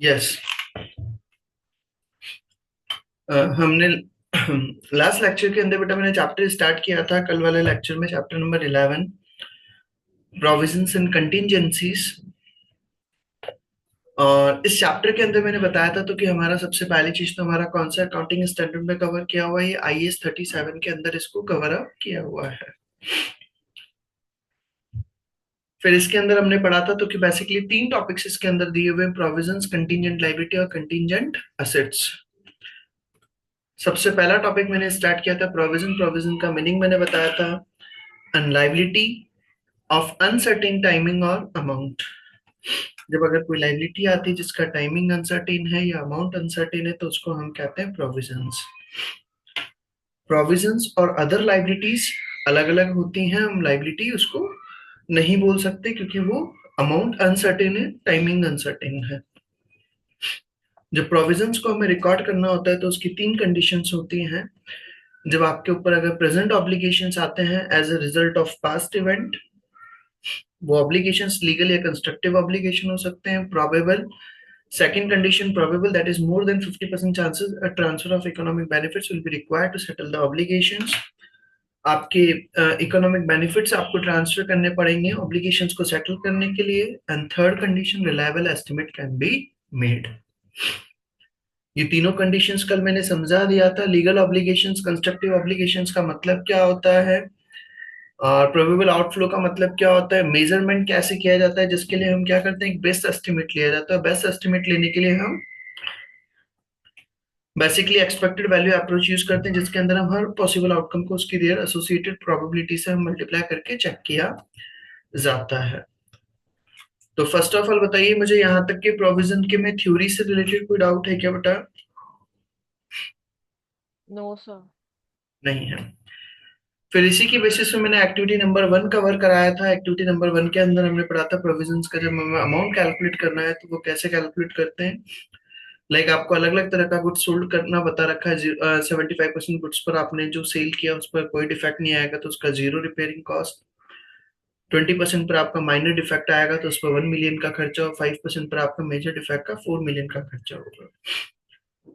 Yes. हमने last lecture के अंदर बेटा मैंने चैप्टर स्टार्ट किया था कल वाले लेक्चर में, chapter number 11, provisions and contingencies. और इस चैप्टर के अंदर मैंने बताया था तो कि हमारा सबसे पहली चीज तो हमारा कौन सा अकाउंटिंग स्टैंडर्ड में कवर किया हुआ है, ये IAS 37 के अंदर इसको कवर अप किया हुआ है। फिर इसके अंदर हमने पढ़ा था तो कि बेसिकली तीन टॉपिक्स इसके अंदर दिए हुए, प्रोविजंस, कंटिजेंट लायबिलिटी और कंटिजेंट असेट्स। सबसे पहला टॉपिक मैंने स्टार्ट किया था प्रोविजन। प्रोविजन का मीनिंग मैंने बताया था, अनलाइबिलिटी ऑफ अनसर्टेन टाइमिंग और अमाउंट। जब अगर कोई लाइबिलिटी आती है जिसका टाइमिंग अनसर्टेन है या अमाउंट अनसर्टेन है तो उसको हम कहते हैं प्रोविजंस। प्रोविजंस और अदर लाइबिलिटीज अलग अलग होती हैं, हम लाइबिलिटी उसको नहीं बोल सकते क्योंकि वो अमाउंट अनसर्टेन है, टाइमिंग अनसर्टेन है। जब प्रोविजंस को हमें रिकॉर्ड करना होता है तो उसकी तीन कंडीशंस होती हैं। जब आपके ऊपर अगर प्रेजेंट ऑब्लिगेशंस आते हैं as a result of past event, वो ऑब्लिगेशंस लीगल या कंस्ट्रक्टिव ऑब्लिगेशन हो सकते हैं। Probable, second condition, probable, that is more than 50% chances a transfer of economic benefits will be required to settle the obligations। आपके economic benefits आपको transfer करने पड़ेंगे obligations को सेटल करने के लिए। And third condition, reliable estimate can be made. ये तीनों कंडीशंस कल मैंने समझा दिया था। लीगल ऑब्लिगेशंस, कंस्ट्रक्टिव ऑब्लिगेशंस का मतलब क्या होता है, और प्रोबेबल आउटफ्लो का मतलब क्या होता है, मेजरमेंट कैसे किया जाता है, जिसके लिए हम क्या करते हैं, एक बेस्ट एस्टिमेट लिया जाता है। बेस्ट एस्टिमेट लेने के लिए हम basically expected value approach use करते हैं, जिसके अंदर हम हर पॉसिबल आउटकम को उसकी रियल एसोसिएटेड प्रोबेबिलिटी से हम मल्टीप्लाई करके चेक किया जाता है। तो फर्स्ट ऑफ ऑल बताइए मुझे, यहाँ तक के प्रोविजन के में थ्योरी से रिलेटेड कोई डाउट है क्या बेटा? No sir. नहीं है। फिर इसी की बेसिस पे मैंने एक्टिविटी नंबर 1 कवर कराया था। एक्टिविटी नंबर 1 के अंदर हमने पढ़ा था प्रोविजंस का जब हमें अमाउंट कैलकुलेट करना है तो वो कैसे कैलकुलेट करते हैं। लाइक आपको अलग अलग तरह का गुड्स सोल्ड करना बता रखा है। 75% गुड्स पर आपने जो सेल किया उस पर कोई डिफेक्ट नहीं आएगा तो उसका जीरो रिपेयरिंग कॉस्ट। 20% पर आपका माइनर डिफेक्ट आएगा तो उस पर 1 मिलियन का खर्चा, और 5% पर आपका मेजर डिफेक्ट का 4 मिलियन का खर्चा होगा।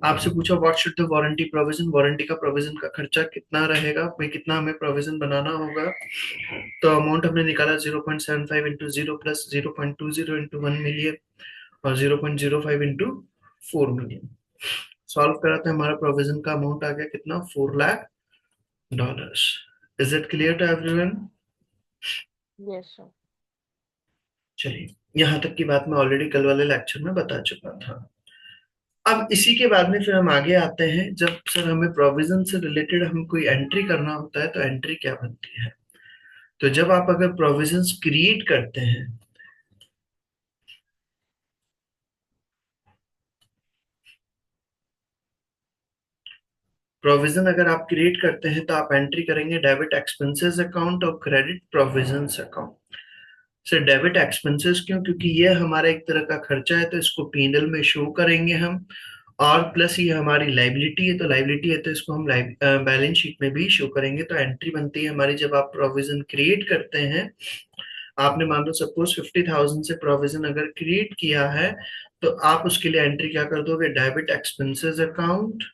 आपसे पूछा what should the warranty provision, warranty का प्रोविजन का खर्चा कितना रहेगा भाई, कितना हमें प्रोविजन बनाना होगा। तो अमाउंट हमने निकाला 0.75 into zero plus 0.20 into 1 million और 0.05 इंटू 4 मिलियन। सॉल्व करा तो हमारा प्रोविजन का अमाउंट आ गया कितना, $4 lakh. Is it clear to everyone? Yes sir. चलिए, यहाँ तक की बात मैं ऑलरेडी कल वाले लेक्चर में बता चुका था। अब इसी के बाद में फिर हम आगे आते हैं, जब सर हमें प्रोविजन से रिलेटेड हम कोई एंट्री करना होता है तो एंट्री क्या बनती है। तो जब आप अगर प्रोविजंस क्रिएट करते हैं, प्रोविजन अगर आप क्रिएट करते हैं तो आप एंट्री करेंगे डेबिट एक्सपेंसेस अकाउंट और credit provisions account. Sir debit expenses क्यों? क्योंकि ये हमारा एक तरह का खर्चा है तो इसको पीएनएल में शो करेंगे हम। और प्लस ये हमारी लाइबिलिटी है, तो लाइबिलिटी है तो इसको हम बैलेंस शीट में भी शो करेंगे। तो एंट्री बनती है हमारी जब आप प्रोविजन क्रिएट करते हैं। आपने मान लो सपोज 50,000 से प्रोविजन अगर क्रिएट किया है तो आप उसके लिए एंट्री क्या कर दोगे, डेबिट एक्सपेंसेस अकाउंट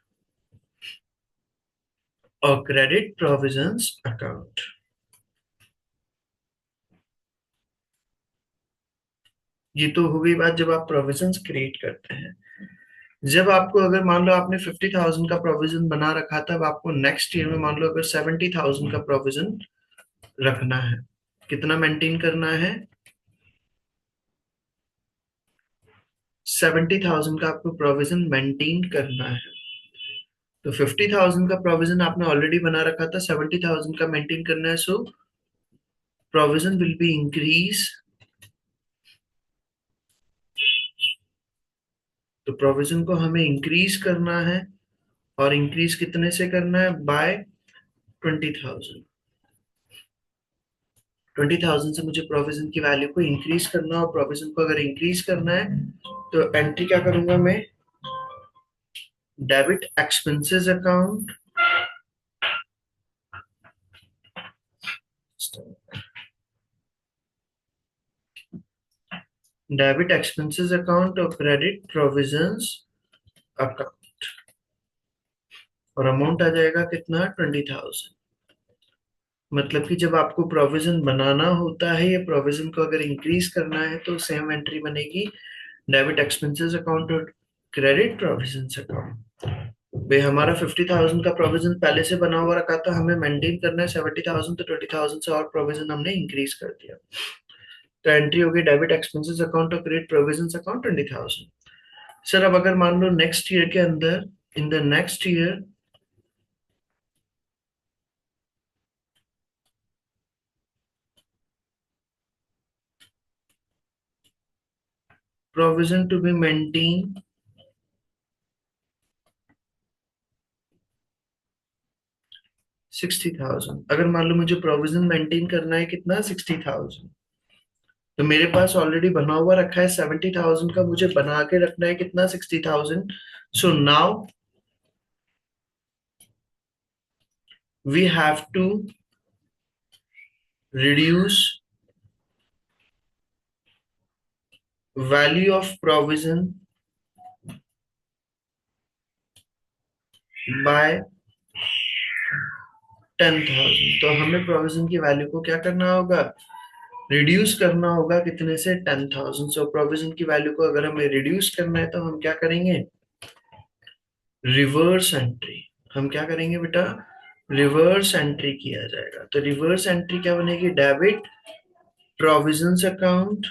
और क्रेडिट प्रोविजंस अकाउंट। ये तो हो गई बात जब आप प्रोविजंस क्रिएट करते हैं। जब आपको अगर मान लो आपने 50,000 का प्रोविजन बना रखा था, अब आपको नेक्स्ट ईयर में मान लो अगर 70,000 का प्रोविजन रखना है, कितना मेंटेन करना है, 70,000 का आपको प्रोविजन मेंटेन करना है। तो 50,000 का प्रोविजन आपने ऑलरेडी बना रखा था, 70,000 का मेंटेन करना है, so provision will be increase. तो प्रोविजन को हमें इंक्रीज करना है, और इंक्रीज कितने से करना है, बाय 20,000। 20,000 से मुझे प्रोविजन की वैल्यू को इंक्रीज करना, और प्रोविजन को अगर इंक्रीज करना है तो एंट्री क्या करूंगा मैं, debit expenses account debit expenses account और क्रेडिट प्रोविजंस अकाउंट, और अमाउंट आ जाएगा कितना, 20,000। मतलब कि जब आपको प्रोविजन बनाना होता है या प्रोविजन को अगर इंक्रीज करना है तो सेम एंट्री बनेगी, डेबिट एक्सपेंसेस अकाउंट और क्रेडिट प्रोविजंस अकाउंट। भाई हमारा 50,000 का प्रोविजन पहले से बना हुआ रखा था, हमें मेंटेन करना है 70,000, तो 20,000 से और प्रोविजन हमने इंक्रीज कर दिया, तो एंट्री होगी डेबिट एक्सपेंसेस अकाउंट और क्रेडिट प्रोविजंस अकाउंट 20,000। सर अब अगर मान लो नेक्स्ट ईयर के अंदर, in the next year provision to be maintain 60,000, अगर मान लो मुझे प्रोविजन मेंटेन करना है कितना, 60,000, तो मेरे पास ऑलरेडी बना हुआ रखा है 70,000 का, मुझे बना के रखना है कितना, 60,000। So now we have to reduce value of provision by 10,000। तो हमें प्रोविजन की वैल्यू को क्या करना होगा, रिड्यूस करना होगा, कितने से, 10,000। सो प्रोविजन की वैल्यू को अगर हमें रिड्यूस करना है तो हम क्या करेंगे, रिवर्स एंट्री। हम क्या करेंगे बेटा, रिवर्स एंट्री किया जाएगा। तो रिवर्स एंट्री क्या बनेगी, debit provisions account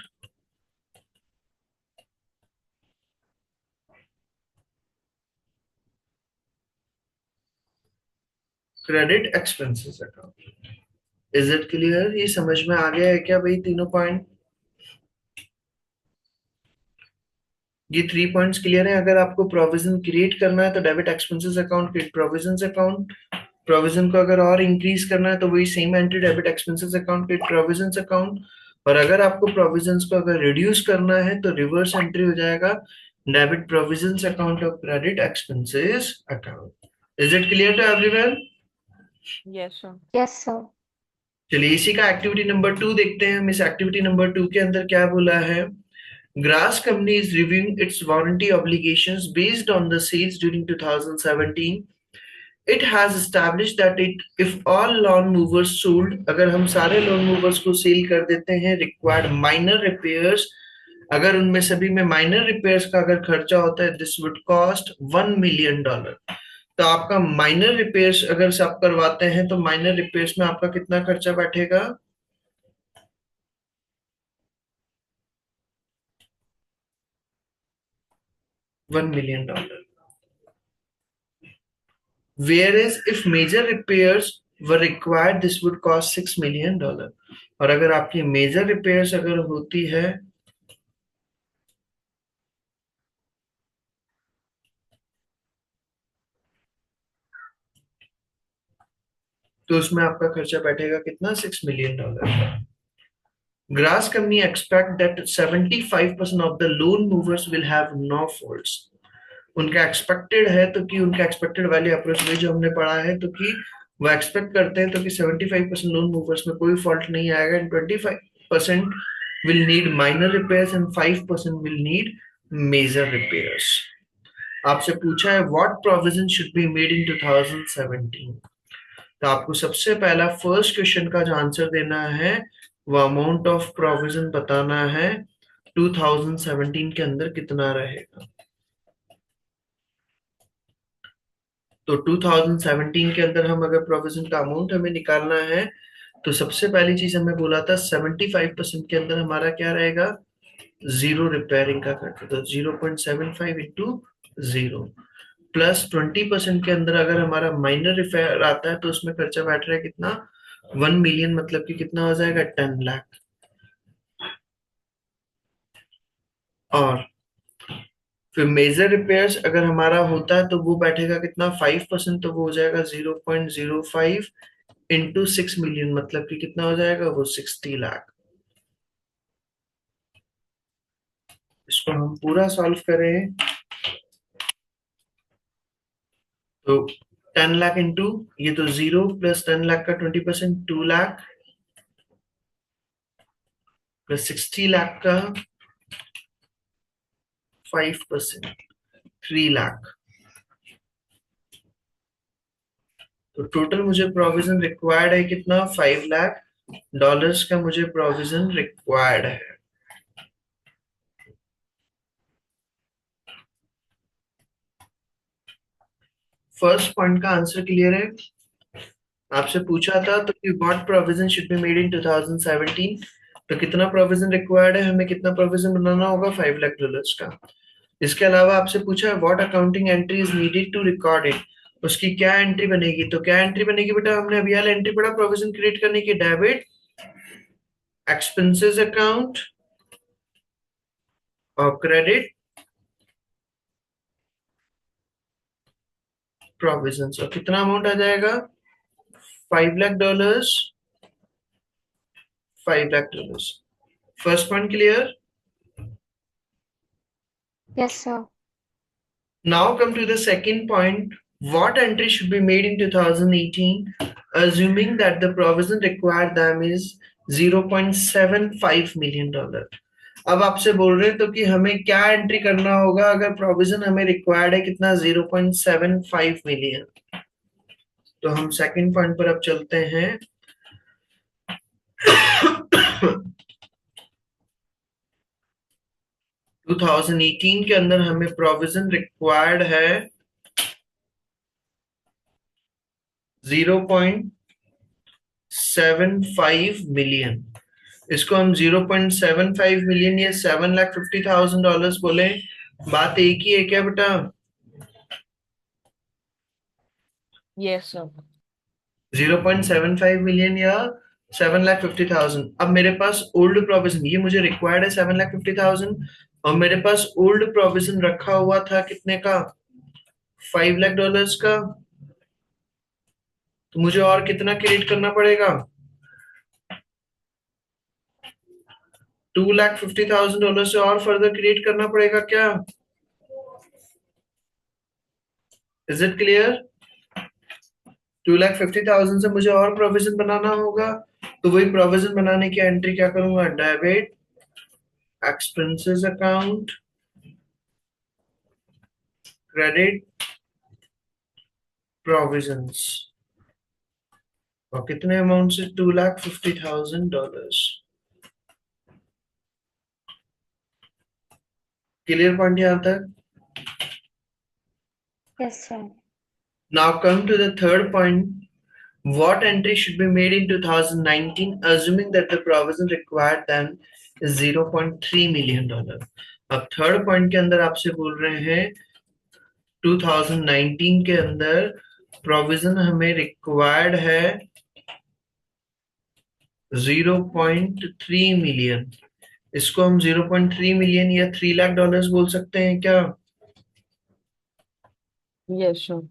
credit expenses account. Is it clear, ये समझ में आ गया है क्या भाई तीनों पॉइंट? ये 3 पॉइंट्स क्लियर है। अगर आपको प्रोविजन क्रिएट करना है तो debit expenses account, credit provisions account. Provision को अगर और इंक्रीज करना है तो वही same entry, debit expenses account, credit provisions account. और अगर आपको प्रोविजंस को अगर रिड्यूस करना है तो रिवर्स एंट्री हो जाएगा, डेबिट प्रोविजंस अकाउंट और credit expenses account. Is it clear to everyone? Yes, sir. Yes, sir. चलिए इसी का एक्टिविटी नंबर 2 देखते हैं हम। इस एक्टिविटी नंबर 2 के अंदर क्या बोला है, Grass company is reviewing its warranty obligations based on the sales during 2017. It has established that if all lawn movers sold, अगर हम सारे lawn movers को सेल कर देते हैं, required minor repairs, अगर उनमें सभी में minor repairs का अगर खर्चा होता है, this would cost $1 million। तो आपका minor repairs अगर सब करवाते हैं तो minor repairs में आपका कितना खर्चा बैठेगा, $1 million। Whereas if major repairs were required, this would cost $6 million। और अगर आपकी मेजर रिपेयर्स अगर होती है तो उसमें आपका खर्चा बैठेगा कितना, $6 million। Grass company expect that 75% of the loan movers will have no faults। उनका एक्सपेक्टेड है, तो कि उनका एक्सपेक्टेड वैल्यू अप्रोच में जो हमने पढ़ा है, तो कि वो एक्सपेक्ट करते हैं तो कि 75% लोन मूवर्स में कोई फॉल्ट नहीं आएगा, and 25% will need minor repairs and 5% will need major repairs। आपसे पूछा है what provision should be made in 2017। तो आपको सबसे पहला फर्स्ट क्वेश्चन का जो आंसर देना है वो अमाउंट ऑफ प्रोविजन बताना है 2017 के अंदर कितना रहेगा। तो 2017 के अंदर हम अगर प्रोविजन का अमाउंट हमें निकालना है तो सबसे पहली चीज हमें बोला था 75% के अंदर हमारा क्या रहेगा, जीरो रिपेयरिंग का खर्चा। तो 0.75 इंटू जीरो, प्लस 20% के अंदर अगर हमारा माइनर रिपेयर आता है तो उसमें खर्चा बैठ रहा है कितना, 1 मिलियन, मतलब कि कितना हो जाएगा, 10 लाख। और फिर मेजर रिपेयर्स अगर हमारा होता है तो वो बैठेगा कितना, 5%, तो वो हो जाएगा 0.05 इंटू 6 मिलियन, मतलब कि कितना हो जाएगा वो, 60 लाख। इसको हम पूरा सॉल्व करें तो 10 लाख इंटू, ये तो 0 प्लस 10 लाख का 20%, 2 लाख, प्लस 60 लाख का 5%, 3 लाख। तो टोटल मुझे प्रोविजन रिक्वायर्ड है कितना, $5 लाख का मुझे प्रोविजन रिक्वायर्ड है। फर्स्ट पॉइंट का आंसर क्लियर है? आपसे पूछा था तो कि what provision should be made in 2017, तो कितना प्रोविजन रिक्वायर्ड है, हमें कितना प्रोविजन बनाना होगा, $5 लाख का। इसके अलावा आपसे पूछा है what accounting entry is needed to record it, उसकी क्या एंट्री बनेगी, तो क्या एंट्री बनेगी बेटा, हमने अभी वाला एंट्री पढ़ा प्रोविजन क्रिएट करने की, डेबिट एक्सपेंसेस अकाउंट और क्रेडिट प्रोविजन। और कितना अमाउंट आ जाएगा, $5 lakh, $5 lakh. First point clear? Yes, sir. Now come to the second point. What entry should be made in 2018, assuming that the provision required them is $0.75 million? अब आपसे बोल रहे हैं तो कि हमें क्या एंट्री करना होगा अगर प्रोविजन हमें रिक्वायर्ड है कितना, 0.75 मिलियन। तो हम सेकंड पॉइंट पर अब चलते हैं। 2018 के अंदर हमें प्रोविजन रिक्वायर्ड है 0.75 मिलियन। इसको हम 0.75 मिलियन या $7,50,000 बोले, बात एक ही है क्या बेटा? Yes, sir. 0.75 मिलियन या 7,50,000। अब मेरे पास ओल्ड प्रोविजन, ये मुझे रिक्वायर्ड है 7,50,000, और मेरे पास ओल्ड प्रोविजन रखा हुआ था कितने का, $5 लाख का। तो मुझे और कितना क्रिएट करना पड़ेगा, $2,50,000 से और फर्दर क्रिएट करना पड़ेगा क्या? Is it clear? 2,50,000 से मुझे और प्रोविजन बनाना होगा, तो वही प्रोविजन बनाने की एंट्री क्या करूंगा, debit expenses account, credit provisions. और कितने अमाउंट से, $2,50,000। क्लियर पॉइंट यहां तक? Yes, sir. Now come to the third point. What entry should be made in 2019, assuming that the provision required then is $0.3 million? अब third point के अंदर आपसे बोल रहे हैं 2019 के अंदर प्रोविजन हमें रिक्वायर्ड है 0.3 मिलियन। इसको हम 0.3 मिलियन या $3 लाख बोल सकते हैं क्या? Yes, sir.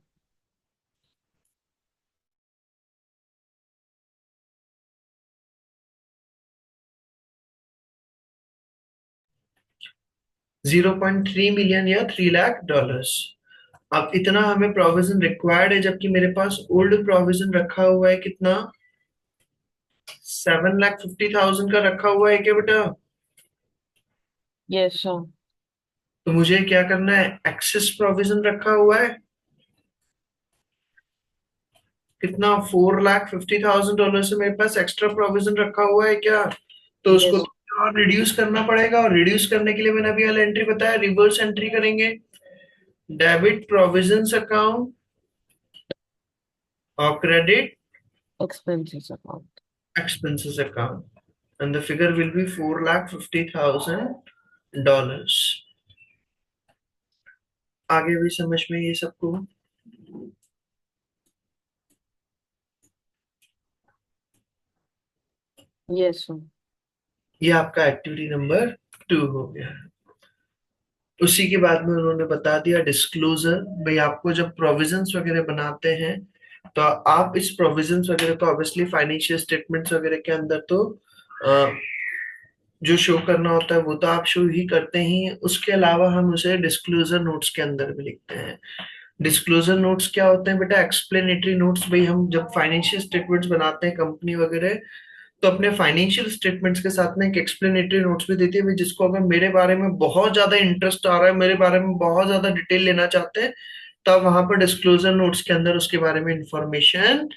$0.3 मिलियन या $3 लाख। अब इतना हमें प्रोविजन रिक्वायर्ड है, जबकि मेरे पास ओल्ड प्रोविजन रखा हुआ है कितना, 7,50,000 का रखा हुआ है क्या बेटा? Yes, sir. तो मुझे क्या करना है, एक्सेस प्रोविजन रखा हुआ है कितना, $4,50,000 से मेरे पास एक्स्ट्रा प्रोविजन रखा हुआ है क्या? तो उसको Yes. और रिड्यूस करना पड़ेगा, और रिड्यूस करने के लिए मैंने अभी वाला एंट्री बताया, रिवर्स एंट्री करेंगे, डेबिट प्रोविजंस अकाउंट और credit Expenses account. expenses account, and the figure will be $4,50,000। आगे भी समझ में ये सबको? Yes, sir. ये आपका एक्टिविटी नंबर 2 हो गया। उसी के बाद में उन्होंने बता दिया डिस्क्लोजर। भाई आपको जब प्रोविजंस वगैरह बनाते हैं तो आप इस प्रोविजंस वगैरह को ऑब्वियसली फाइनेंशियल स्टेटमेंट्स वगैरह के अंदर तो जो शो करना होता है वो तो आप शो ही करते ही, उसके अलावा हम उसे डिस्क्लोजर नोट्स के अंदर भी लिखते हैं। डिस्क्लोजर नोट्स क्या होते हैं बेटा, एक्सप्लेनेटरी नोट्स। भाई हम जब फाइनेंशियल स्टेटमेंट्स बनाते हैं कंपनी वगैरह, तो अपने फाइनेंशियल स्टेटमेंट्स के साथ में एक एक्सप्लेनेटरी नोट्स भी देती है भाई, जिसको अगर मेरे बारे में बहुत ज्यादा इंटरेस्ट आ रहा है, मेरे बारे में बहुत ज्यादा डिटेल लेना चाहते हैं, तब वहां पर डिस्क्लोजर नोट्स के अंदर उसके बारे में इंफॉर्मेशन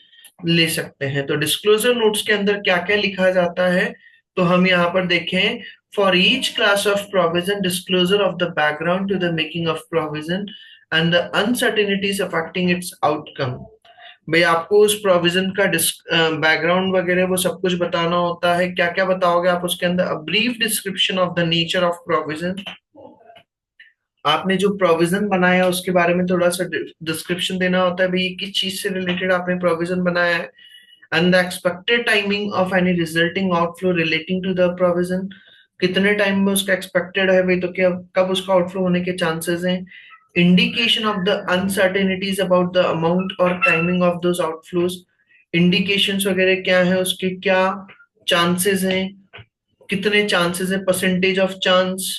ले सकते हैं। तो डिस्क्लोजर नोट्स के अंदर क्या क्या लिखा जाता है, तो हम यहाँ पर देखें, for each class of provision disclosure of the background to the making of provision and the uncertainties affecting its outcome. भाई आपको उस प्रोविजन का बैकग्राउंड वगैरह वो सब कुछ बताना होता है। क्या क्या बताओगे आप उसके अंदर? A brief description of the nature of provision, आपने जो प्रोविजन बनाया उसके बारे में थोड़ा सा डिस्क्रिप्शन देना होता है, भाई ये किस चीज से रिलेटेड आपने प्रोविजन बनाया है। And the expected timing of any resulting outflow relating to the provision, कितने टाइम में उसका एक्सपेक्टेड है भाई, तो क्या कब उसका आउटफ्लो होने के चांसेस हैं। Indication of the uncertainties about the amount और timing of those outflows, indications वगैरह क्या है उसके, क्या चांसेस हैं, कितने चांसेस है, percentage of chance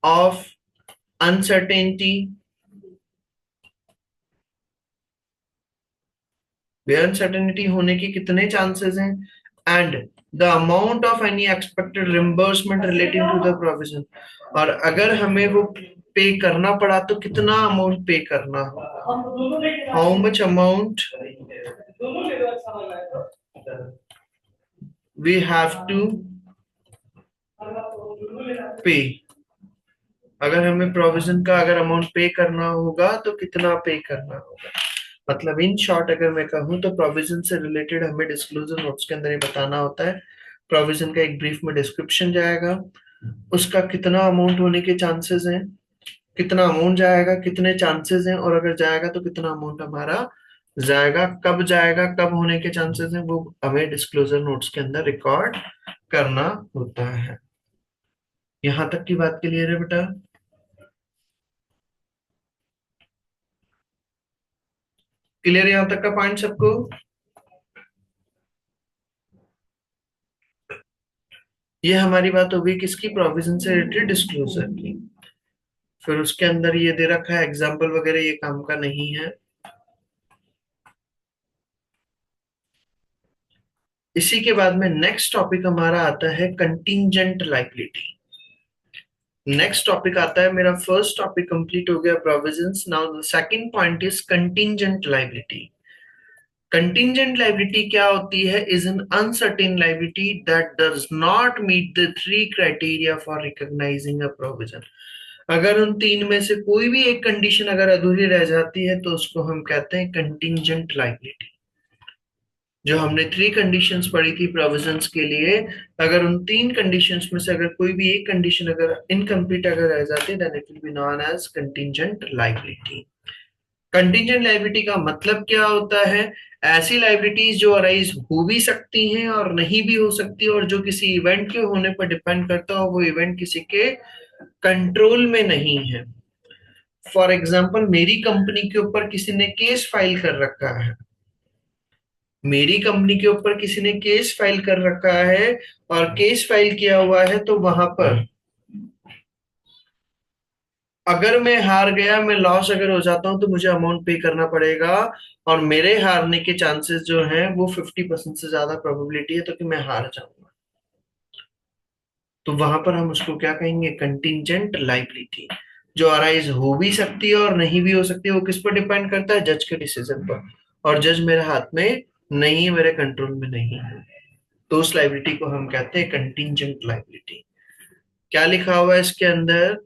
of uncertainty, uncertainty होने के कितने चांसेस हैं, and the amount of any expected reimbursement relating to the provision, और अगर हमें वो पे करना पड़ा तो कितना अमाउंट पे करना होगा, how much amount we have to pay, अगर हमें प्रोविजन का अगर अमाउंट पे करना होगा तो कितना पे करना होगा। मतलब इन शॉर्ट अगर मैं कहूँ तो प्रोविजन से रिलेटेड हमें डिस्क्लोजर नोट्स के अंदर ये बताना होता है। प्रोविजन का एक ब्रीफ में डिस्क्रिप्शन जाएगा, उसका कितना अमाउंट होने के चांसेस हैं, कितना अमाउंट जाएगा, कितने चांसेस हैं, और अगर जाएगा तो कितना अमाउंट हमारा जाएगा, कब जाएगा, कब होने के चांसेस हैं, वो हमें डिस्क्लोजर नोट्स के अंदर रिकॉर्ड करना होता है। यहां तक की बात क्लियर है बेटा? क्लियर यहां तक का पॉइंट सबको? ये हमारी बात होगी किसकी, प्रोविजन से रिलेटेड डिस्क्लोजर की। फिर उसके अंदर ये दे रखा है एग्जाम्पल वगैरह, ये काम का नहीं है। इसी के बाद में नेक्स्ट टॉपिक हमारा आता है कंटिंजेंट लायबिलिटी। नेक्स्ट टॉपिक आता है मेरा, फर्स्ट टॉपिक कंप्लीट हो गया provisions, now the second point is contingent liability. Contingent liability क्या होती है? Is an uncertain liability that does not meet the three criteria for recognizing a provision. अगर उन तीन में से कोई भी एक कंडीशन अगर अधूरी रह जाती है तो उसको हम कहते हैं कंटिंजेंट लायबिलिटी। जो हमने थ्री कंडीशंस पढ़ी थी प्रोविजंस के लिए, अगर उन तीन कंडीशंस में से अगर कोई भी एक कंडीशन अगर इनकम्प्लीट अगर रह जाती है, then it will be known as contingent liability. Contingent liability का मतलब क्या होता है? ऐसी लायबिलिटीज जो अराइज हो भी सकती हैं और नहीं भी हो सकती, और जो किसी इवेंट के होने पर डिपेंड करता हो, वो इवेंट किसी के कंट्रोल में नहीं है। फॉर एग्जाम्पल, मेरी कंपनी के ऊपर किसी ने केस फाइल कर रखा है, मेरी कंपनी के ऊपर किसी ने केस फाइल कर रखा है, और केस फाइल किया हुआ है, तो वहां पर अगर मैं हार गया, मैं लॉस अगर हो जाता हूं, तो मुझे अमाउंट पे करना पड़ेगा, और मेरे हारने के चांसेस जो हैं वो 50% से ज्यादा प्रोबेबिलिटी है तो कि मैं हार जाऊंगा। तो वहां पर हम उसको क्या कहेंगे? Contingent liability. जो अराइज हो भी सकती है और नहीं भी हो सकती है, वो किस पर डिपेंड करता है? जज के डिसीजन पर, और जज मेरे हाथ में नहीं है, मेरे कंट्रोल में नहीं है। तो उस लायबिलिटी को हम कहते हैं कंटिंजेंट लायबिलिटी। क्या लिखा हुआ है इसके अंदर?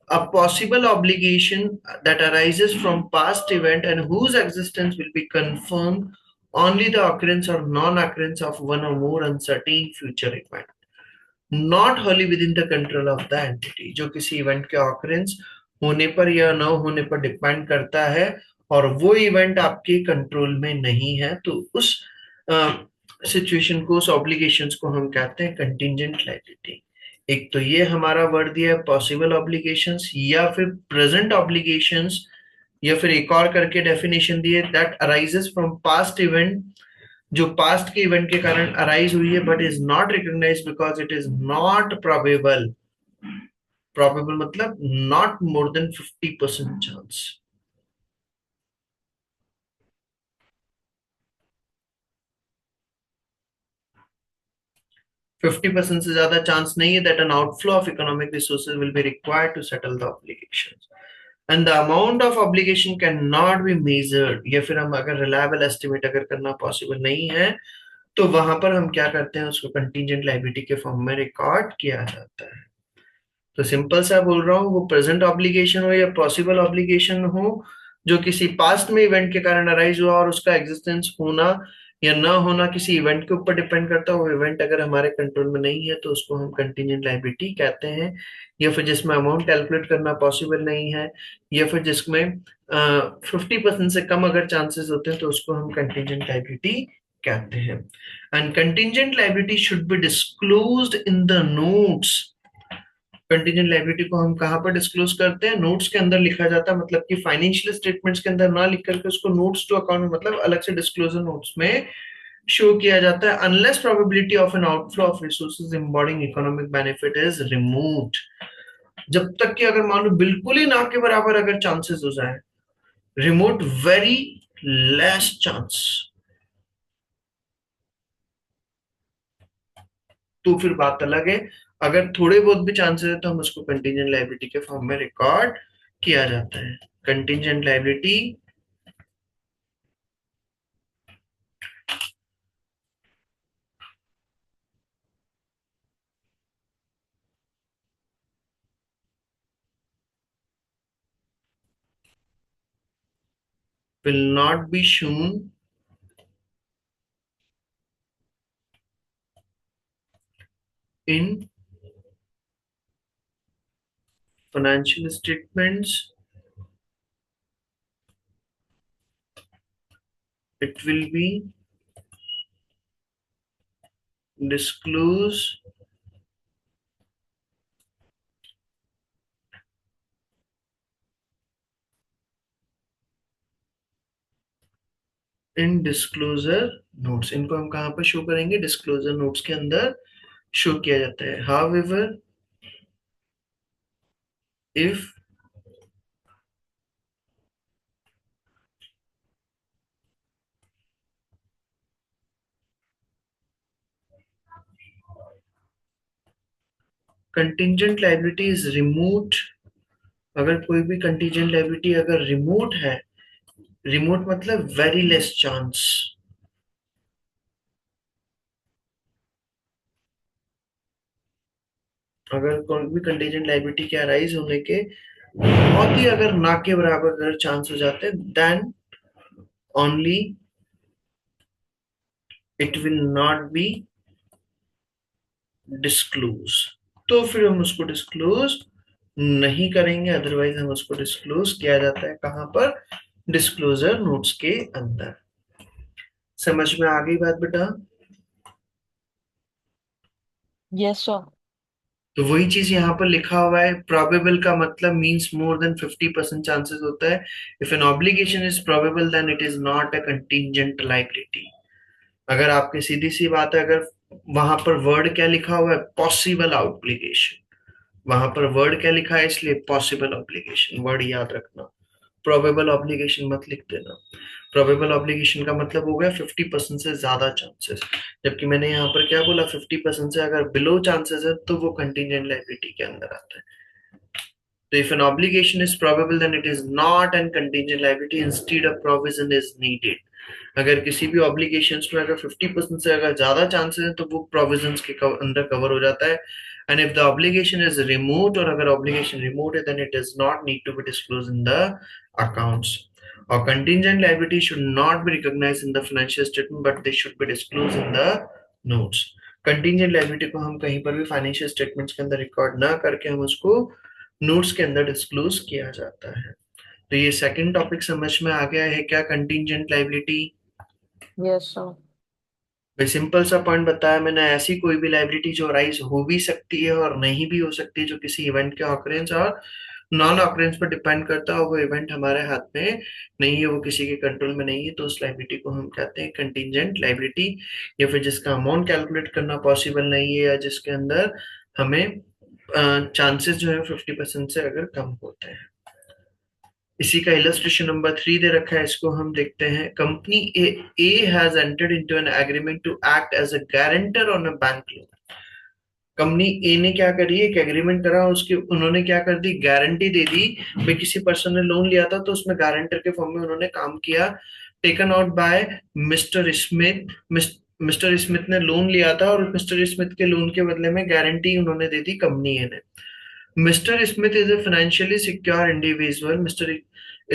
a possible obligation that arises from past event and whose existence will be confirmed only the occurrence or non-occurrence of one or more uncertain future event not wholly within the control of the entity। जो किसी event के occurrence होने पर या न होने पर depend करता है, और वो इवेंट आपके कंट्रोल में नहीं है, तो उस सिचुएशन को, उस ऑब्लिगेशंस को हम कहते हैं कंटिंजेंट लायबिलिटी। एक तो ये हमारा वर्ड दिया है पॉसिबल ऑब्लिगेशंस, या फिर प्रेजेंट ऑब्लिगेशंस, या फिर एक और करके डेफिनेशन दी है that arises from past event, जो पास्ट के इवेंट के कारण अराइज हुई है, but is not recognized because it is not probable. Probable मतलब नॉट मोर देन 50% चांस। 50% से ज्यादा चांस नहीं है that an outflow of economic resources will be required to settle the obligations and the amount of obligation can not be measured, या फिर हम अगर reliable estimate अगर करना पॉसिबल नहीं है तो वहां पर हम क्या करते हैं, उसको कंटीजेंट लायबिलिटी के फॉर्म में रिकॉर्ड किया जाता है। तो सिंपल सा बोल रहा हूँ, वो प्रेजेंट ऑब्लिगेशन हो या पॉसिबल ऑब्लिगेशन हो जो किसी पास्ट में इवेंट के कारण अराइज हुआ और उसका एग्जिस्टेंस होना या ना होना किसी इवेंट के ऊपर डिपेंड करता है, वो इवेंट अगर हमारे कंट्रोल में नहीं है तो उसको हम कंटीजेंट लायबिलिटी कहते हैं। या फिर जिसमें अमाउंट कैलकुलेट करना पॉसिबल नहीं है, या फिर जिसमें 50% से कम अगर चांसेस होते हैं तो उसको हम कंटीजेंट लायबिलिटी कहते हैं। And contingent liability should B disclosed in the notes. Contingent liability को हम कहाँ पर डिस्क्लोज करते हैं, नोट्स के अंदर लिखा जाता है, मतलब कि फाइनेंशियल स्टेटमेंट्स के अंदर ना लिख करके उसको नोट्स टू अकाउंट मतलब अलग से डिस्क्लोजर नोट्स में शो किया जाता है, unless probability of N outflow of resources embodying economic benefit is removed. जब तक कि अगर मान लो बिल्कुल ही ना के बराबर अगर चांसेस हो जाए, रिमोट वेरी लेस चांस, तो फिर बात अलग है। अगर थोड़े बहुत भी चांसेस है तो हम उसको कंटीजेंट लायबिलिटी के फॉर्म में रिकॉर्ड किया जाता है। Contingent liability will not be shown in financial statements. It will be disclosed in disclosure notes। इनको हम कहाँ पर शो करेंगे, डिस्क्लोजर नोट्स के अंदर शो किया जाता है। However, if contingent liability is removed, अगर कोई भी कंटीजेंट लायबिलिटी अगर रिमोट है, रिमोट मतलब वेरी लेस चांस, अगर कोई भी कंटीजेंट लायबिलिटी के अराइज होने के बहुत ही अगर ना के बराबर अगर चांस हो जाते हैं, then only it will not be disclose, तो फिर हम उसको डिस्क्लोज नहीं करेंगे। अदरवाइज हम उसको डिस्क्लोज किया जाता है कहाँ पर, डिस्क्लोजर नोट्स के अंदर। समझ में आ गई बात बेटा? Yes, sir. तो वही चीज यहाँ पर लिखा हुआ है, प्रोबेबल का मतलब मींस मोर देन 50% चांसेस होता है। If an obligation is probable then it is not a contingent liability. अगर आपकी सीधी सी बात है, अगर वहां पर वर्ड क्या लिखा हुआ है, पॉसिबल ऑब्लिगेशन, वहां पर वर्ड क्या लिखा है, इसलिए पॉसिबल ऑब्लिगेशन वर्ड याद रखना, प्रोबेबल ऑब्लिगेशन मत लिख देना। प्रोबेबल ऑब्लिगेशन का मतलब हो गया 50% से ज्यादा चांसेस, जबकि मैंने यहाँ पर क्या बोला, 50% से अगर बिलो चांसेस है तो वो कंटीजेंट लायबिलिटी के अंदर आता है। तो if an obligation is probable then it is not an contingent liability, instead of provision is needed. अगर किसी भी ऑब्लिगेशंस में अगर 50% से अगर ज्यादा चांसेस है तो वो प्रोविजंस के अंदर कवर हो जाता है। And if the obligation is remote, और अगर ऑब्लिगेशन रिमोट है then it does not need to be disclose in the accounts. और contingent liability should not be recognized in the financial statement but they should be disclose in the notes. Contingent liability को हम कहीं पर भी financial statements के अंदर record ना करके हम उसको नोट्स के अंदर डिस्क्लोज किया जाता है। तो ये सेकंड टॉपिक समझ में आ गया है क्या, कंटीजेंट लायबिलिटी? Yes, sir. भाई सिंपल सा पॉइंट बताया मैंने, ऐसी कोई भी लायबिलिटी जो राइज हो भी सकती है और नहीं भी हो सकती, जो किसी इवेंट के ऑकरेंस और नॉन ऑकरेंस पर डिपेंड करता है, वो इवेंट हमारे हाथ में नहीं है, वो किसी के कंट्रोल में नहीं है, तो उस लायबिलिटी को हम कहते हैं कंटीजेंट लायबिलिटी। या फिर जिसका अमाउंट कैलकुलेट करना पॉसिबल नहीं है, या जिसके अंदर हमें चांसेस जो है 50% से अगर कम होते हैं। इसी का इलस्ट्रेशन नंबर 3 दे रखा है, इसको हम देखते हैं। Company A has entered into an agreement to act as a guarantor on a bank loan. Company A ने क्या करी, एक एग्रीमेंट करा, उसके उन्होंने क्या कर दी, गारंटी दे दी। भाई किसी पर्सन ने लोन लिया था तो उसमें गारंटर के फॉर्म में उन्होंने काम किया। Taken out by mister Smith. Mister Smith ने लोन लिया था और मिस्टर स्मिथ के लोन के बदले में गारंटी उन्होंने दे दी कंपनी ए ने। Mister Smith is a financially secure individual. Mister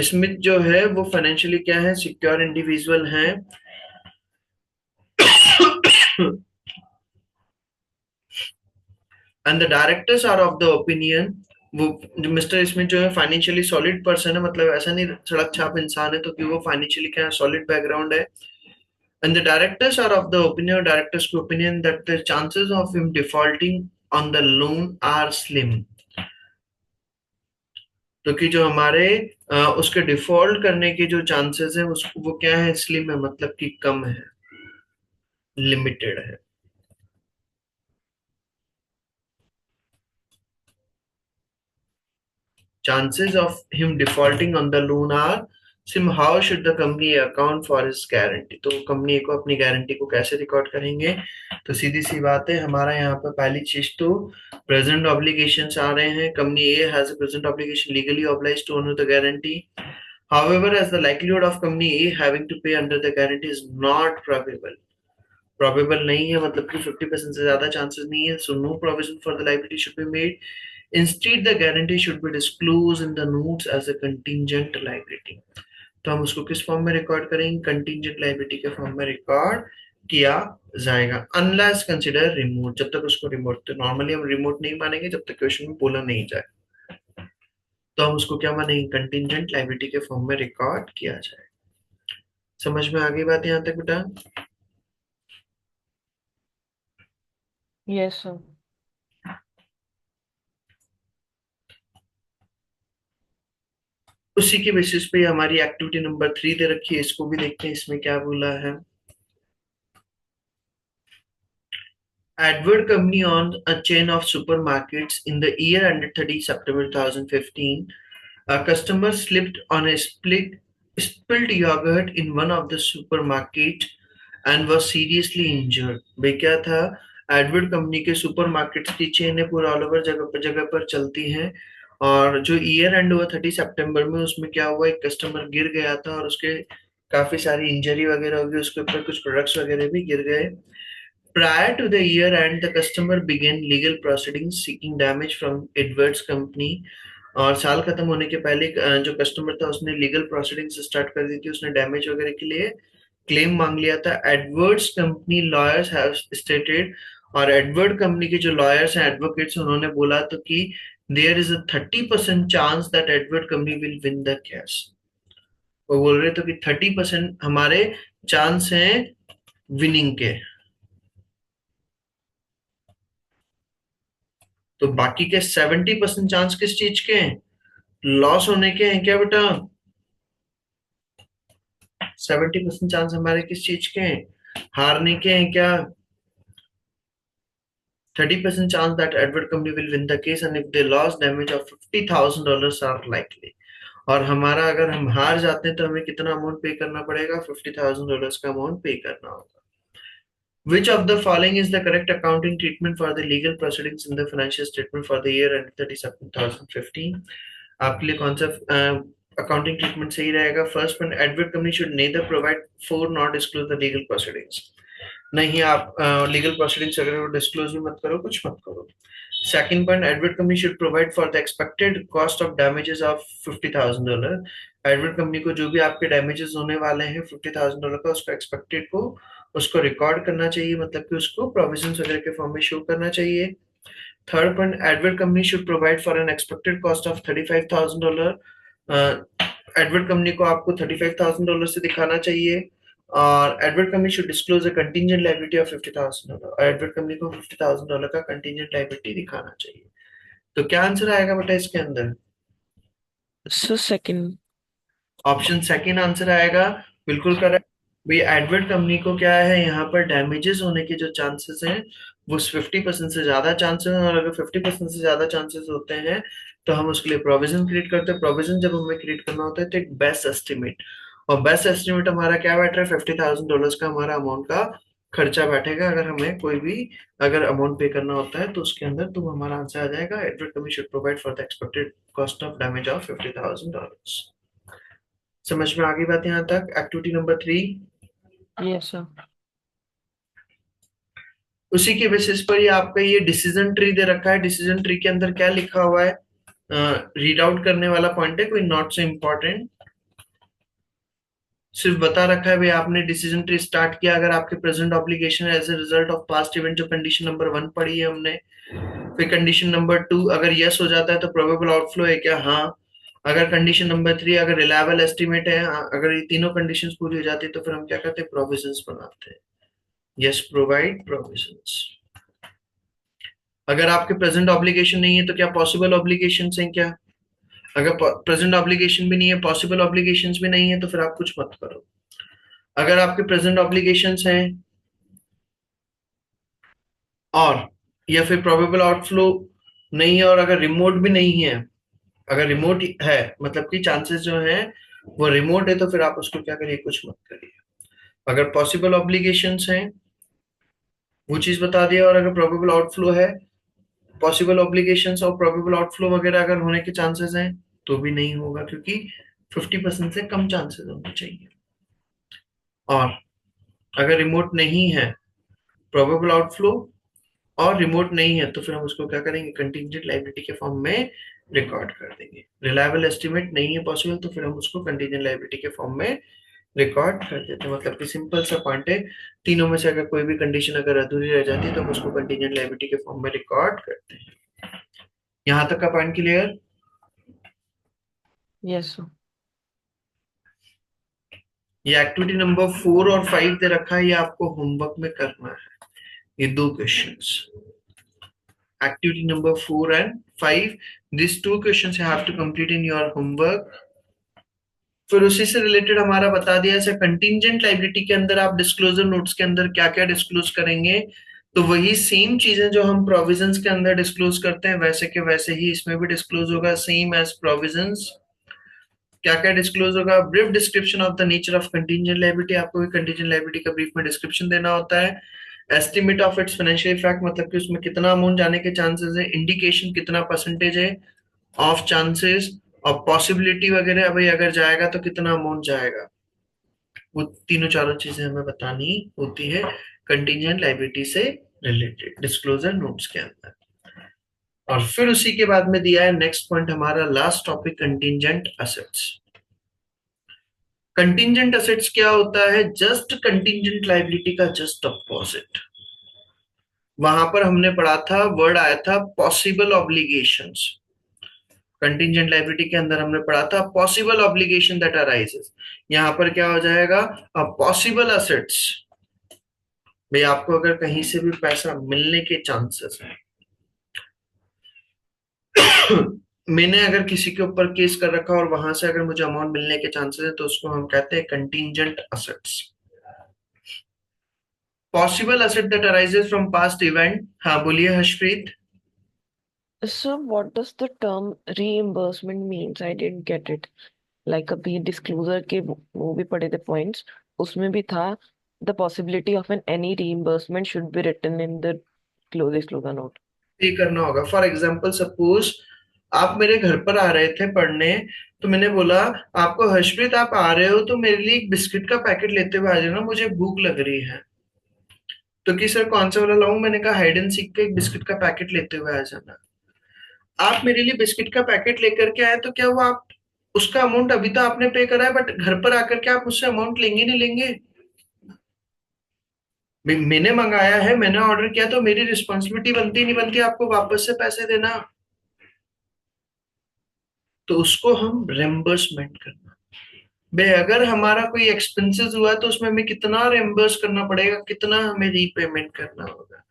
Smith जो है वो फाइनेंशियली क्या है, सिक्योर इंडिविजुअल है। And the directors are of the opinion, वो जो मिस्टर स्मिथ जो है फाइनेंशियली सॉलिड पर्सन है, मतलब ऐसा नहीं सड़क छाप इंसान है, तो कि वो फाइनेंशियली क्या है, सॉलिड बैकग्राउंड है। And the directors are of the opinion, directors की opinion that the chances of him defaulting on the loan are slim. तो कि जो हमारे उसके डिफॉल्ट करने के जो चांसेस है उसको वो क्या है, स्लिम है, मतलब कि कम है, लिमिटेड है। Chances of him defaulting on the loan are sim, how should the company account for his guarantee? तो कंपनी को अपनी गारंटी को कैसे रिकॉर्ड करेंगे? तो सीधी सी बात है, हमारा यहाँ पर पहली चीज तो प्रेजेंट ऑब्लिगेशंस आ रहे हैं। Company A has a present obligation legally obliged to honour the guarantee. However, as the likelihood of company A having to pay under the guarantee is not probable, probable नहीं है, मतलब कि 50% से ज्यादा chances नहीं है, so no provision for the liability should be made. Instead the guarantee should be disclose in the notes as a contingent liability. तो हम उसको किस फॉर्म में रिकॉर्ड करेंगे, कंटिंजेंट लायबिलिटी के फॉर्म में रिकॉर्ड किया जाएगा। अनलेस कंसिडर रिमोट, जब तक उसको रिमोट, तो नॉर्मली हम रिमोट नहीं मानेंगे जब तक क्वेश्चन में बोला नहीं जाए, तो हम उसको क्या मानेंगे, कंटिंजेंट लायबिलिटी के फॉर्म में रिकॉर्ड किया जाए। समझ में आ गई बात यहाँ तक बेटा? Yes, sir. उसी के बेसिस पे हमारी एक्टिविटी नंबर 3 दे रखी है, इसको भी देखते हैं इसमें क्या बोला है। Edward Company owns a chain of supermarkets. In the year ended 30 September 2015, a customer slipped on a spilled yogurt in one of the supermarket and was seriously injured. भाई क्या था, एडवर्ड कंपनी के सुपरमार्केट्स की chain है, पूरा all over जगह पर चलती हैं। और जो ईयर एंड हुआ 30 सितंबर में, उसमें क्या हुआ, एक कस्टमर गिर गया था और उसके काफी सारी इंजरी वगैरह होगी, उसके ऊपर कुछ प्रोडक्ट्स वगैरह भी गिर गए। Prior to the year end, the customer began legal proceedings seeking damage from Edwards Company। और साल खत्म होने के पहले जो कस्टमर था उसने लीगल प्रोसीडिंग्स स्टार्ट कर दी थी, उसने डैमेज वगैरह के लिए क्लेम मांग लिया था। Edwards company lawyers have stated, और एडवर्ड कंपनी के जो लॉयर्स हैं, एडवोकेट्स, उन्होंने बोला तो कि there is a 30% chance that Edward company will win the case. वो बोल रहे थे कि 30% हमारे चांस हैं विनिंग के, तो बाकी के 70% चांस किस चीज के हैं, लॉस होने के हैं क्या बेटा? 70% चांस हमारे किस चीज के हैं, हारने के हैं क्या? 30% chance that Edward company will win the case and if they lost damage of $50,000 are likely। और हमारा अगर हम हार जाते हैं तो हमें कितना अमाउंट पे करना पड़ेगा, $50,000 का अमाउंट पे करना होगा। Which of the following is the correct accounting treatment for the legal proceedings in the financial statement for the year ended 30 September 2015? आपके लिए कौन सा अकाउंटिंग ट्रीटमेंट सही रहेगा? First point, Edward company should neither provide for not disclose the legal proceedings. नहीं, आप legal proceedings अगर disclose भी मत करो, कुछ मत करो। Second point, Edward company should provide for the expected cost of damages of $50,000। Edward company को जो भी आपके डैमेजेस होने वाले हैं $50,000 का, उसको एक्सपेक्टेड को उसको रिकॉर्ड करना चाहिए, मतलब कि उसको प्रोविजन वगैरह के फॉर्म में शो करना चाहिए। Third point, Edward company should provide for an expected cost of $35,000। Edward company को आपको $35,000 से दिखाना चाहिए। और Edward company should disclose a contingent liability of $50,000, और एडवर्ड कंपनी को $50,000 का कंटीजेंट लायबिलिटी दिखाना चाहिए। तो क्या आंसर आएगा बेटा इसके अंदर? So second. Option second answer आएगा, बिल्कुल करेक्ट। भाई एडवर्ड कंपनी को क्या है, यहाँ पर डैमेजेस होने के जो चांसेस हैं वो 50% से ज्यादा चांसेस हैं, और अगर 50% से ज्यादा चांसेस होते हैं तो हम उसके लिए प्रोविजन क्रिएट करते हैं। प्रोविजन जब हमें क्रिएट करना होता है तो एक बेस्ट एस्टिमेट, और बेस्ट एस्टिमेट हमारा क्या बैठ रहा है, $50,000 का हमारा अमाउंट का खर्चा बैठेगा अगर हमें कोई भी अगर अमाउंट पे करना होता है तो उसके अंदर, तो हमारा आंसर आ जाएगा एडवर्ड कमी should provide for the expected cost of damage of $50,000। समझ में आ गई बात यहाँ तक? Activity number 3। Yes, sir. उसी के बेसिस पर ये आपका ये डिसीजन ट्री दे रखा है। डिसीजन ट्री के अंदर क्या लिखा हुआ है, रीड आउट करने वाला पॉइंट है, कोई नॉट सो इम्पोर्टेंट, सिर्फ बता रखा है भाई आपने डिसीजन ट्री स्टार्ट किया अगर आपके present obligation as a result of past event, जो कंडीशन नंबर 1 पढ़ी है हमने। फिर कंडीशन नंबर 2 अगर यस हो जाता है तो प्रोबेबल आउटफ्लो है क्या, हाँ। अगर कंडीशन नंबर 3 अगर रिलायबल एस्टिमेट है, हाँ। अगर ये तीनों कंडीशंस पूरी हो जाती है तो फिर हम क्या करते हैं, प्रोविजंस बनाते हैं। Yes, provide provisions. अगर आपके प्रेजेंट ऑब्लिगेशन नहीं है तो क्या पॉसिबल ऑब्लिगेशन है क्या? अगर प्रेजेंट ऑब्लिगेशन भी नहीं है, पॉसिबल ऑब्लिगेशन भी नहीं है, तो फिर आप कुछ मत करो। अगर आपके प्रेजेंट ऑब्लिगेशंस हैं और या फिर प्रोबेबल आउटफ्लो नहीं है, और अगर रिमोट भी नहीं है, अगर रिमोट है मतलब कि चांसेस जो है वो रिमोट है, तो फिर आप उसको क्या करिए, कुछ मत करिए। अगर पॉसिबल ऑब्लिगेशंस हैं वो चीज बता दिया, और अगर प्रोबेबल आउटफ्लो है, पॉसिबल ऑब्लिगेशंस और प्रोबेबल आउटफ्लो वगैरह अगर होने के चांसेस हैं तो भी नहीं होगा, क्योंकि 50% से कम चांसेस होने चाहिए। और अगर रिमोट नहीं है, प्रोबेबल आउटफ्लो और रिमोट नहीं है, तो फिर हम उसको क्या करेंगे, कंटीजेंट लायबिलिटी के फॉर्म में रिकॉर्ड कर देंगे। रिलायबल एस्टिमेट नहीं है पॉसिबल, तो फिर हम उसको कंटीजेंट लायबिलिटी के फॉर्म में रिकॉर्ड कर देते हैं। मतलब कि सिंपल सा पॉइंट है, तीनों में से अगर कोई भी कंडीशन अगर अधूरी रह जाती है तो हम उसको कंटीजेंट लायबिलिटी के फॉर्म में रिकॉर्ड करते हैं। यहां तक का पॉइंट क्लियर? Yes, sir. ये एक्टिविटी नंबर 4 और 5 दे रखा है, ये आपको होमवर्क में करना है, ये दो questions. Activity number 4 and 5, these two questions you have to complete in your homework। फिर उसी से रिलेटेड हमारा बता दिया, जैसे कंटिंजेंट लाइबिलिटी के अंदर आप डिस्क्लोजर नोट्स के अंदर क्या क्या डिस्क्लोज करेंगे, तो वही सेम चीजें जो हम प्रोविजंस के अंदर डिस्क्लोज करते हैं वैसे के वैसे ही इसमें भी डिस्क्लोज होगा, सेम एज प्रोविजंस। क्या क्या डिस्क्लोज होगा, brief description of the nature of contingent liability, आपको भी कंटिंजेंट लायबिलिटी का ब्रीफ में डिस्क्रिप्शन देना होता है। Estimate of its financial effect, मतलब कि उसमें कितना अमाउंट जाने के चांसेस है, इंडिकेशन कितना परसेंटेज है ऑफ चांसेस, और पॉसिबिलिटी वगैरह भाई अगर जाएगा तो कितना अमाउंट जाएगा, वो तीनों चारों चीजें हमें बतानी होती है कंटिंजेंट लायबिलिटी से रिलेटेड डिस्क्लोजर नोट्स के अंदर। और फिर उसी के बाद में दिया है नेक्स्ट पॉइंट हमारा last topic, contingent assets. Contingent assets क्या होता है, जस्ट कंटिंजेंट लायबिलिटी का जस्ट अपोजिट। वहां पर हमने पढ़ा था, वर्ड आया था पॉसिबल ऑब्लिगेशंस। कंटिंजेंट लायबिलिटी के अंदर हमने पढ़ा था पॉसिबल ऑब्लिगेशन दैट अराइजेस। यहां पर क्या हो जाएगा, पॉसिबल असेट्स। भाई आपको अगर कहीं से भी पैसा मिलने के चांसेस है मैंने अगर किसी के ऊपर केस कर रखा और वहां से अगर मुझे अमाउंट मिलने के चांसेस है, तो उसको हम कहते हैं contingent assets. Possible asset that arises from past event, हाँ बोलिए Harshpreet. So, what does the term reimbursement means? I didn't get it. Like अभी डिस्क्लोजर के वो भी पढ़े थे पॉइंट्स, उसमें भी था the possibility of an any reimbursement should be written in the disclosure note. ये करना होगा, फॉर एग्जाम्पल सपोज आप मेरे घर पर आ रहे थे पढ़ने, तो मैंने बोला आपको, हर्षप्रीत आप आ रहे हो तो मेरे लिए एक बिस्किट का पैकेट लेते हुए आ जाना, मुझे भूख लग रही है। तो कि सर कौन सा वाला लाऊं, मैंने कहा हाइड एंड सीक का एक बिस्किट का पैकेट लेते हुए आ जाना। आप मेरे लिए बिस्किट का पैकेट लेकर के आए, तो क्या हुआ, आप उसका अमाउंट अभी तो आपने पे करा है, बट घर पर आकर के आप मुझसे अमाउंट लेंगे नहीं लेंगे? मैंने मंगाया है, मैंने ऑर्डर किया, तो मेरी रिस्पॉन्सिबिलिटी बनती नहीं बनती आपको वापस से पैसे देना? तो उसको हम रेम्बर्समेंट करना। बे अगर हमारा कोई एक्सपेंसेस हुआ है तो उसमें हमें कितना रेम्बर्स करना पड़ेगा, कितना हमें रीपेमेंट करना होगा,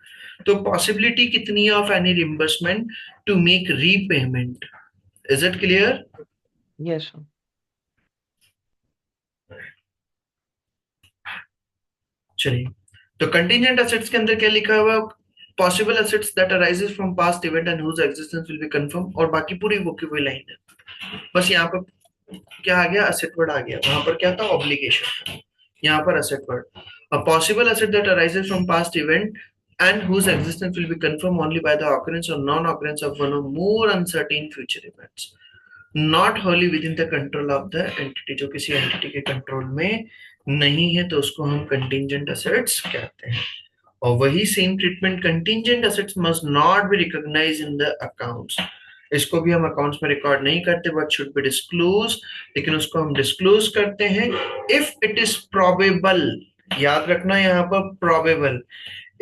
तो पॉसिबिलिटी कितनी है of any reimbursement to make repayment. Is it clear? Yes, sir. चलिए, तो कंटीजेंट एसेट्स के अंदर क्या लिखा हुआ, possible assets that arises from past event and whose existence will be confirm, और बाकी पूरी वो की वही लाइन है। बस यहाँ पर क्या आ गया, असेट वर्ड आ गया, वहां पर क्या था, ऑब्लिगेशन था, यहाँ पर asset word. A possible asset that arises from past event and whose existence will be confirmed only by the occurrence or non-occurrence of one or more uncertain future events, not wholly within the control of the entity, जो किसी entity के control में नहीं है, तो उसको हम contingent assets कहते हैं. और वही same treatment contingent assets must not be recognise in the accounts. इसको भी हम अकाउंट्स में रिकॉर्ड नहीं करते, बट शुड बी डिस्क्लोज, लेकिन उसको हम डिस्क्लोज करते हैं इफ इट इज प्रोबेबल. याद रखना यहाँ पर probable.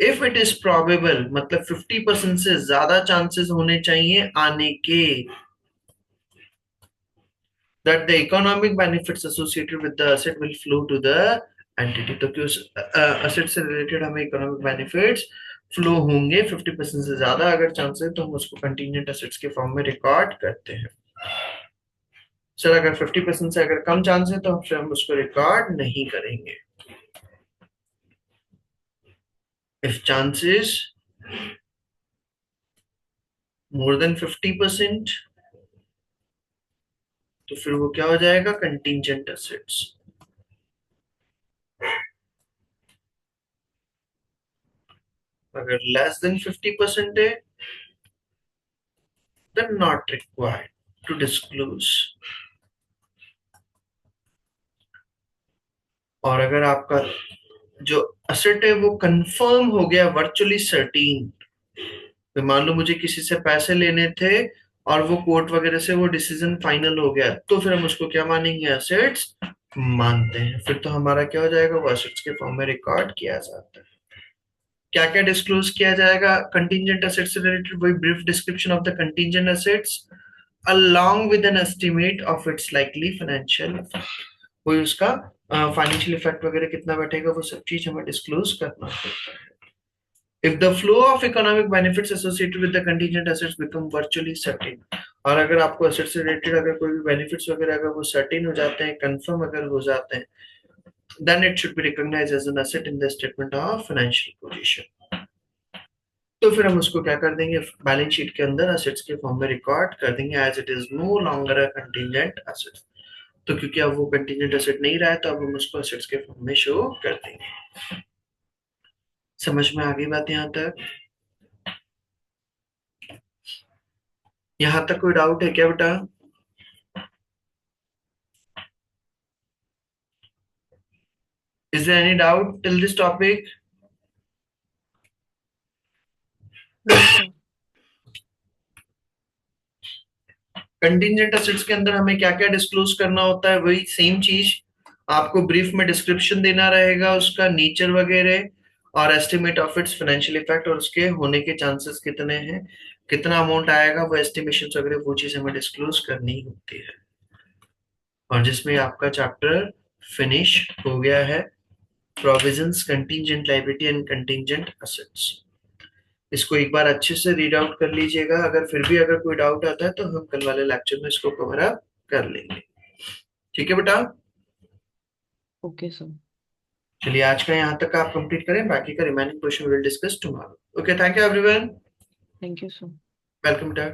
If it is probable मतलब 50% से ज्यादा चांसेस होने चाहिए आने के, that the economic benefits associated with the asset will flow to the entity. तो कि उस asset से related हमें economic benefits फ्लो होंगे 50% से ज्यादा अगर चांस है, तो हम उसको कंटीजेंट एसेट्स के फॉर्म में रिकॉर्ड करते हैं. सर अगर 50% से अगर कम चांस है तो फिर हम उसको रिकॉर्ड नहीं करेंगे. इफ चांसेस मोर देन 50%, तो फिर वो क्या हो जाएगा, कंटीजेंट एसेट्स. अगर लेस देन 50% है, then not required to disclose. और अगर आपका जो असेट है वो कंफर्म हो गया, वर्चुअली सर्टीन, तो मान लो मुझे किसी से पैसे लेने थे और वो कोर्ट वगैरह से वो डिसीजन फाइनल हो गया, तो फिर हम उसको क्या मानेंगे, एसेट्स मानते हैं. फिर तो हमारा क्या हो जाएगा, वो एसेट्स के फॉर्म में रिकॉर्ड किया जाता है. क्या क्या डिस्क्लोज किया जाएगा कंटीजेंट एसेट्स से रिलेटेड, वही brief description of the contingent assets along with an estimate of its likely financial effect. कोई उसका फाइनेंशियल इफेक्ट वगैरह कितना बैठेगा, वो सब चीज हमें डिस्क्लोज करना पड़ता है. If the flow of economic benefits associated with the contingent assets become virtually certain, और अगर आपको एसेट से रिलेटेड अगर कोई भी बेनिफिट्स वगैरह अगर वो सर्टेन हो जाते हैं, कंफर्म अगर हो जाते हैं, then it should be recognized as an asset in the statement of financial position. तो फिर हम उसको क्या कर देंगे, बैलेंस शीट के अंदर एसेट्स के फॉर्म में रिकॉर्ड कर देंगे as it is no longer a contingent asset. तो क्योंकि अब वो कंटीजेंट एसेट नहीं रहा है, तो अब हम उसको एसेट्स के फॉर्म में शो कर देंगे. समझ में आ गई बात यहाँ तक? यहाँ तक कोई डाउट है क्या बेटा? Is there any doubt till this topic? No, sir. Contingent assets के अंदर हमें क्या क्या डिस्क्लोज करना होता है, वही सेम चीज आपको ब्रीफ में डिस्क्रिप्शन देना रहेगा, उसका नेचर वगैरह और estimate of its financial effect और उसके होने के चांसेस कितने हैं, कितना अमाउंट आएगा, वो एस्टिमेशन वगैरह वो चीज हमें डिस्क्लोज करनी होती है. और जिसमें आपका चैप्टर फिनिश हो गया है, provisions, contingent liability and contingent assets. इसको एक बार अच्छे से रीड आउट कर लीजिएगा. अगर फिर भी अगर कोई डाउट आता है तो हम कल वाले लेक्चर में इसको कवर अप कर लेंगे. ठीक है बेटा? Okay, sir. चलिए आज का यहाँ तक आप कंप्लीट करें, बाकी का remaining question will discuss tomorrow. Okay, thank you everyone. Thank you, sir. Welcome बेटा.